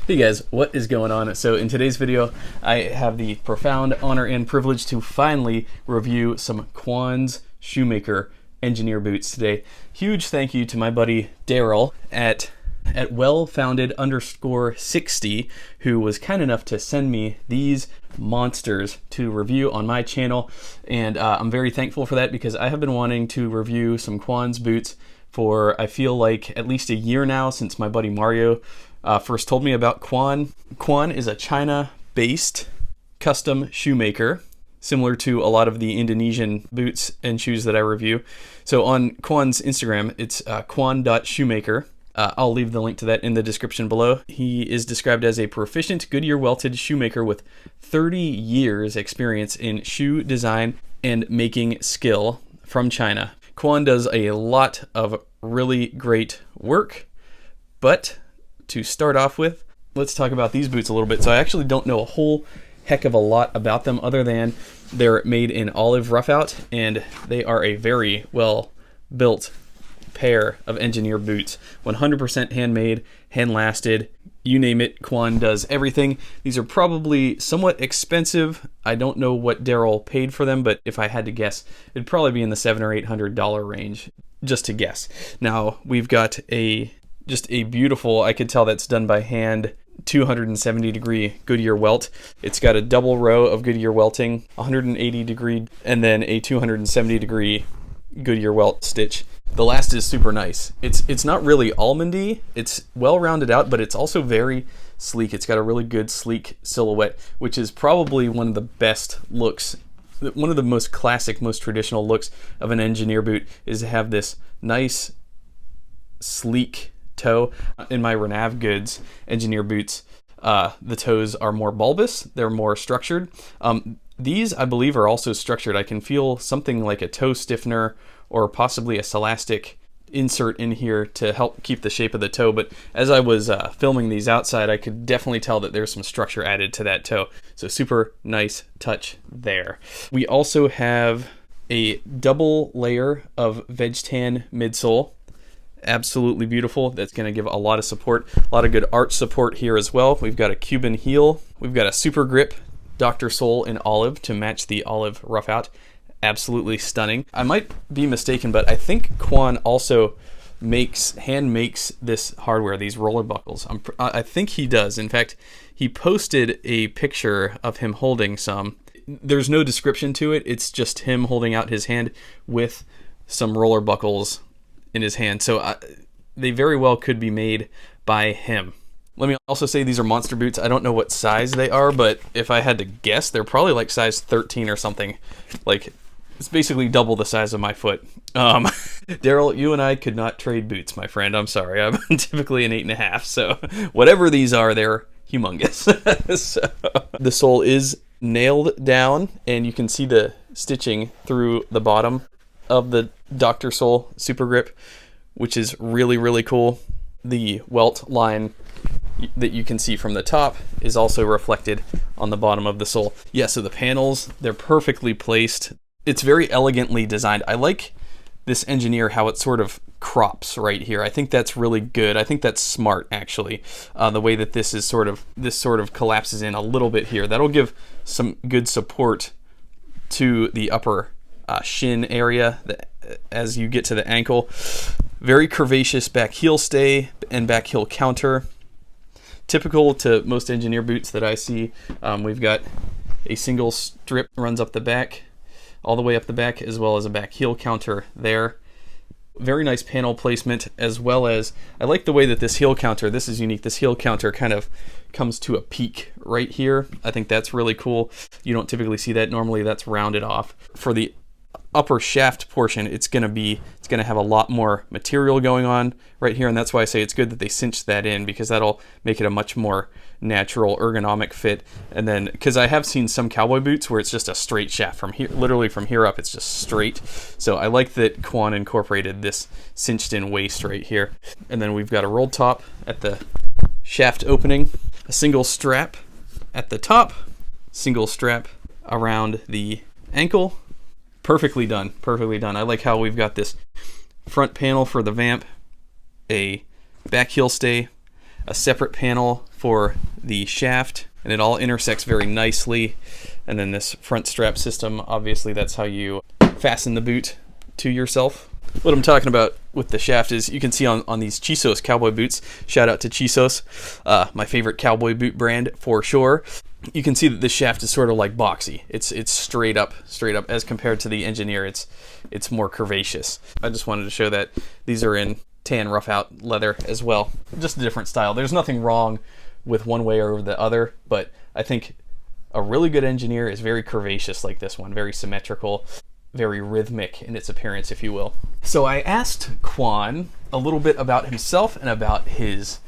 Hey guys, what is going on? So in today's video, I have the profound honor and privilege to finally review some Quan's Shoemaker engineer boots today. Huge thank you to my buddy Daryl at wellfounded_60, who was kind enough to send me these monsters to review on my channel, and I'm very thankful for that because I have been wanting to review some Quan's boots for I feel like at least a year now, since my buddy Mario first told me about Quan. Quan is a China-based custom shoemaker, similar to a lot of the Indonesian boots and shoes that I review. So on Quan's Instagram, it's quan.shoemaker. I'll leave the link to that in the description below. He is described as a proficient Goodyear welted shoemaker with 30 years experience in shoe design and making skill from China. Quan does a lot of really great work, but to start off with, let's talk about these boots a little bit. So I actually don't know a whole heck of a lot about them other than they're made in olive Roughout, and they are a very well built pair of engineer boots. 100% handmade, hand lasted, you name it, Quan does everything. These are probably somewhat expensive. I don't know what Daryl paid for them, but if I had to guess, it'd probably be in the $700 or $800 range, just to guess. Now we've got just a beautiful, I could tell that's done by hand, 270 degree Goodyear welt. It's got a double row of Goodyear welting, 180 degree, and then a 270 degree Goodyear welt stitch. The last is super nice. It's not really almondy. It's well rounded out, but it's also very sleek. It's got a really good sleek silhouette, which is probably one of the best looks, one of the most classic, most traditional looks of an engineer boot, is to have this nice sleek toe. In my Renav Goods engineer boots, the toes are more bulbous, they're more structured. These, I believe, are also structured. I can feel something like a toe stiffener or possibly a Celastic insert in here to help keep the shape of the toe, but as I was filming these outside, I could definitely tell that there's some structure added to that toe. So super nice touch there. We also have a double layer of veg tan midsole. Absolutely beautiful. That's going to give a lot of support, a lot of good arch support here as well. We've got a Cuban heel. We've got a super grip Dr. Sole in olive to match the olive Roughout. Absolutely stunning. I might be mistaken, but I think Quan also hand makes this hardware, these roller buckles. I think he does. In fact, he posted a picture of him holding some. There's no description to it. It's just him holding out his hand with some roller buckles in his hand. So they very well could be made by him. Let me also say these are monster boots. I don't know what size they are, but if I had to guess, they're probably like size 13 or something. Like, it's basically double the size of my foot. Daryl, you and I could not trade boots, my friend. I'm sorry. I'm typically an 8.5, so whatever these are, they're humongous. So, the sole is nailed down, and you can see the stitching through the bottom of the Dr. Sole Super Grip, which is really, really cool. The welt line that you can see from the top is also reflected on the bottom of the sole. Yeah, so the panels, they're perfectly placed. It's very elegantly designed. I like this engineer, how it sort of crops right here. I think that's really good. I think that's smart, actually. The way that this sort of collapses in a little bit here. That'll give some good support to the upper shin area as you get to the ankle. Very curvaceous back heel stay and back heel counter. Typical to most engineer boots that I see. We've got a single strip runs up the back, all the way up the back, as well as a back heel counter there. Very nice panel placement, as well as, I like the way that this heel counter, this is unique, this heel counter kind of comes to a peak right here. I think that's really cool. You don't typically see that. Normally that's rounded off. For the upper shaft portion, it's gonna have a lot more material going on right here, and that's why I say it's good that they cinched that in, because that'll make it a much more natural ergonomic fit. And then, because I have seen some cowboy boots where it's just a straight shaft from here, literally from here up, it's just straight. So I like that Quan incorporated this cinched in waist right here. And then we've got a rolled top at the shaft opening, a single strap at the top, single strap around the ankle. Perfectly done, perfectly done. I like how we've got this front panel for the vamp, a back heel stay, a separate panel for the shaft, and it all intersects very nicely. And then this front strap system, obviously that's how you fasten the boot to yourself. What I'm talking about with the shaft is you can see on these Chisos Cowboy boots, shout out to Chisos, my favorite cowboy boot brand for sure. You can see that this shaft is sort of like boxy. It's straight up as compared to the Engineer. It's more curvaceous. I just wanted to show that these are in tan Roughout leather as well. Just a different style. There's nothing wrong with one way or the other, but I think a really good Engineer is very curvaceous like this one, very symmetrical, very rhythmic in its appearance, if you will. So I asked Quan a little bit about himself and about his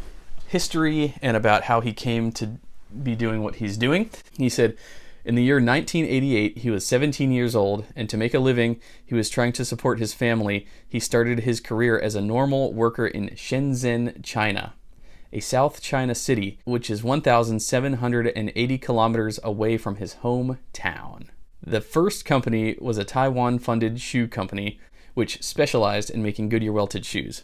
history and about how he came to be doing what he's doing. He said in the year 1988 he was 17 years old, and to make a living he was trying to support his family. He started his career as a normal worker in Shenzhen, China, a South China city which is 1,780 kilometers away from his hometown. The first company was a Taiwan-funded shoe company which specialized in making Goodyear welted shoes.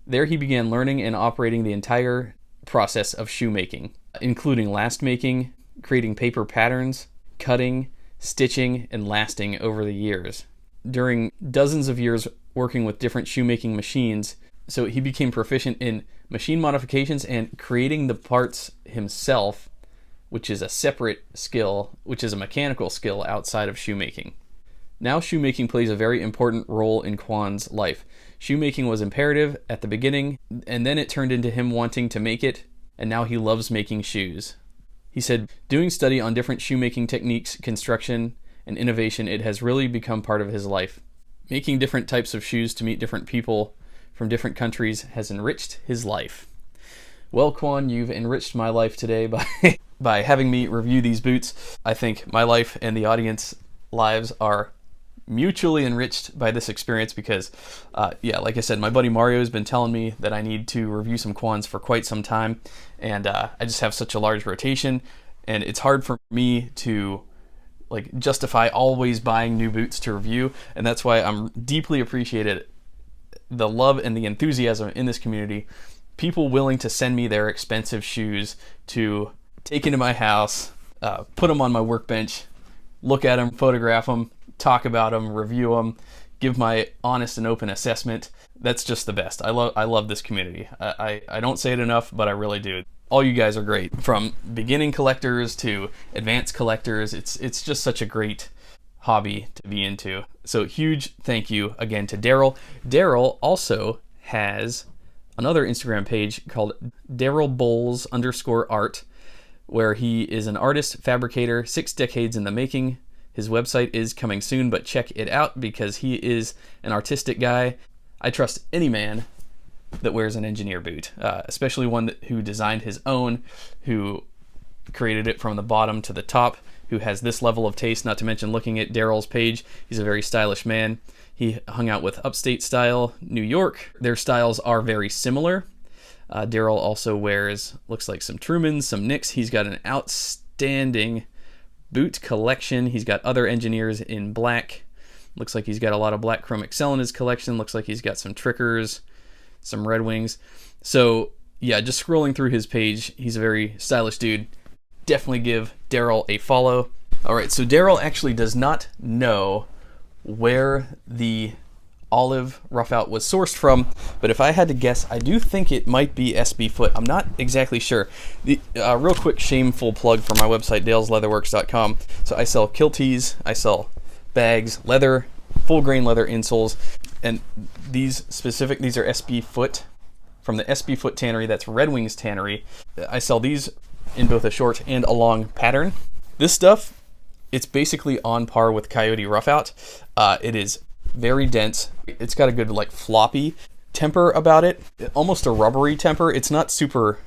There he began learning and operating the entire process of shoemaking, including last making, creating paper patterns, cutting, stitching, and lasting over the years. During dozens of years working with different shoemaking machines, so he became proficient in machine modifications and creating the parts himself, which is a separate skill, which is a mechanical skill outside of shoemaking. Now shoemaking plays a very important role in Quan's life. Shoemaking was imperative at the beginning, and then it turned into him wanting to make it, and now he loves making shoes. He said, doing study on different shoemaking techniques, construction, and innovation, it has really become part of his life. Making different types of shoes to meet different people from different countries has enriched his life. Well, Quan, you've enriched my life today by having me review these boots. I think my life and the audience lives are mutually enriched by this experience because, yeah, like I said, my buddy Mario has been telling me that I need to review some Quans for quite some time, and I just have such a large rotation, and it's hard for me to like justify always buying new boots to review, and that's why I'm deeply appreciated the love and the enthusiasm in this community. People willing to send me their expensive shoes to take into my house, put them on my workbench, look at them, photograph them, talk about them, review them, give my honest and open assessment. That's just the best. I love this community. I don't say it enough, but I really do. All you guys are great, from beginning collectors to advanced collectors. It's just such a great hobby to be into. So huge thank you again to Daryl. Daryl also has another Instagram page called Daryl_art, where he is an artist, fabricator, 6 decades in the making. His website is coming soon, but check it out because he is an artistic guy. I trust any man that wears an Engineer boot, especially one who designed his own, who created it from the bottom to the top, who has this level of taste, not to mention looking at Daryl's page. He's a very stylish man. He hung out with Upstate Style, New York. Their styles are very similar. Daryl also wears, looks like some Trumans, some Nicks. He's got an outstanding boot collection. He's got other Engineers in black. Looks like he's got a lot of black chrome excel in his collection. Looks like he's got some Trickers, some Red Wings. So yeah, just scrolling through his page, he's a very stylish dude. Definitely give Daryl a follow. All right, so Daryl actually does not know where the olive Roughout was sourced from, but if I had to guess, I do think it might be SB Foot. I'm not exactly sure. The real quick shameful plug for my website, dalesleatherworks.com. So I sell kilties, I sell bags, leather, full grain leather insoles, and these are SB Foot from the SB Foot tannery. That's Red Wings tannery. I sell these in both a short and a long pattern. This stuff, it's basically on par with Coyote Roughout. It is very dense. It's got a good like floppy temper about it, almost a rubbery temper. It's not super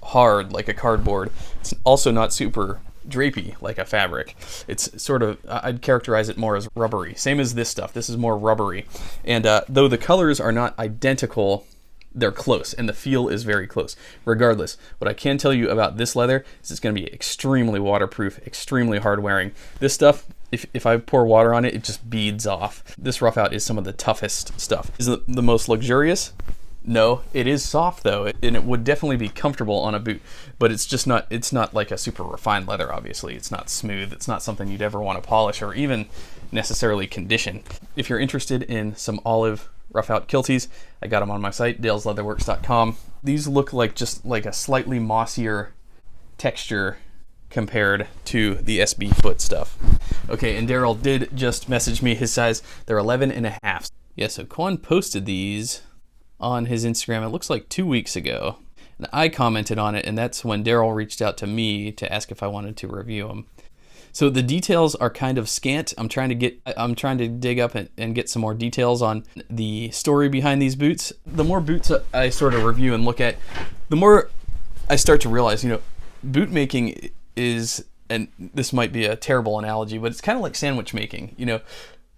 hard like a cardboard. It's also not super drapey like a fabric. It's sort of, I'd characterize it more as rubbery. Same as this stuff. This is more rubbery. And though the colors are not identical, they're close, and the feel is very close. Regardless, what I can tell you about this leather is it's going to be extremely waterproof, extremely hard wearing. This stuff, if I pour water on it, it just beads off. This Roughout is some of the toughest stuff. Is the most luxurious? No, it is soft though, and it would definitely be comfortable on a boot, but it's not like a super refined leather, obviously. It's not smooth. It's not something you'd ever want to polish or even necessarily condition. If you're interested in some olive Roughout kilties, I got them on my site, dalesleatherworks.com. These look like just like a slightly mossier texture compared to the SB foot stuff. Okay, and Daryl did just message me his size. They're 11.5. Yeah, so Quan posted these on his Instagram, it looks like 2 weeks ago. And I commented on it, and that's when Daryl reached out to me to ask if I wanted to review them. So the details are kind of scant. I'm trying to dig up and get some more details on the story behind these boots. The more boots I sort of review and look at, the more I start to realize, boot making is, and this might be a terrible analogy, but it's kind of like sandwich making.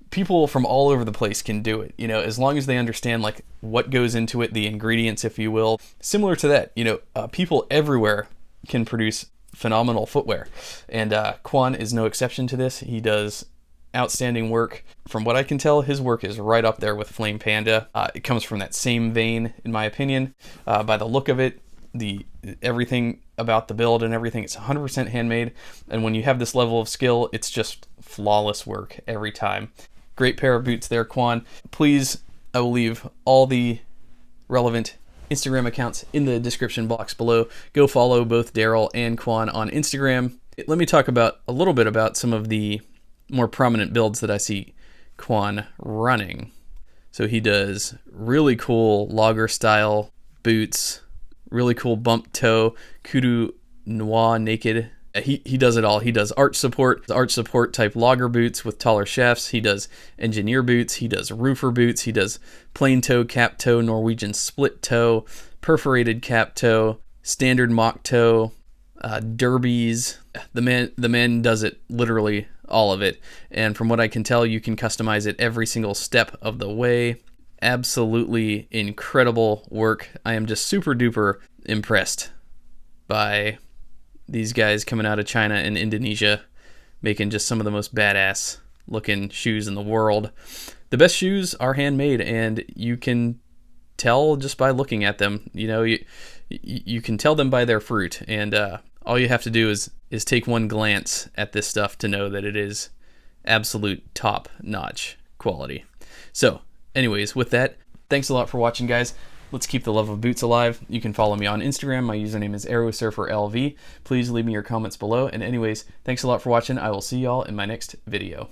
People from all over the place can do it, as long as they understand like what goes into it, the ingredients, if you will. Similar to that, people everywhere can produce phenomenal footwear, and Quan is no exception to this. He does outstanding work. From what I can tell, his work is right up there with Flame Panda. It comes from that same vein, in my opinion. By the look of it, everything about the build and everything, it's 100% handmade, and when you have this level of skill, it's just flawless work every time. Great pair of boots there, Quan. Please, I will leave all the relevant Instagram accounts in the description box below. Go follow both Daryl and Quan on Instagram. Let me talk a little bit about some of the more prominent builds that I see Quan running. So he does really cool logger style boots, really cool bump toe, kudu noir naked. He does it all. He does arch support type logger boots with taller shafts. He does engineer boots. He does roofer boots. He does plain toe, cap toe, Norwegian split toe, perforated cap toe, standard mock toe, derbies. The man does it, literally all of it. And from what I can tell, you can customize it every single step of the way. Absolutely incredible work. I am just super duper impressed by these guys coming out of China and Indonesia, making just some of the most badass looking shoes in the world. The best shoes are handmade, and you can tell just by looking at them. You can tell them by their fruit, and all you have to do is take one glance at this stuff to know that it is absolute top-notch quality. So, anyways, with that, thanks a lot for watching, guys. Let's keep the love of boots alive. You can follow me on Instagram. My username is ArrowSurferLV. Please leave me your comments below. And anyways, thanks a lot for watching. I will see y'all in my next video.